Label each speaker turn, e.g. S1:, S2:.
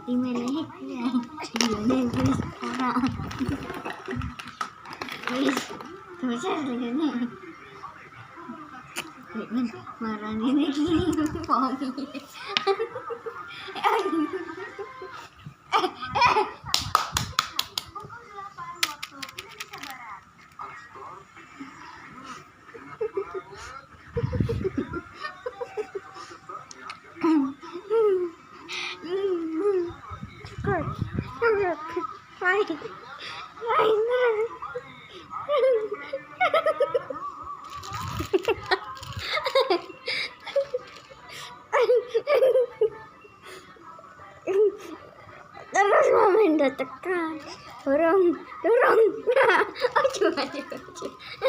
S1: Dimilihnya gini guys orang guys bisa gini marah ini Pomi terus mama udah tekan dorong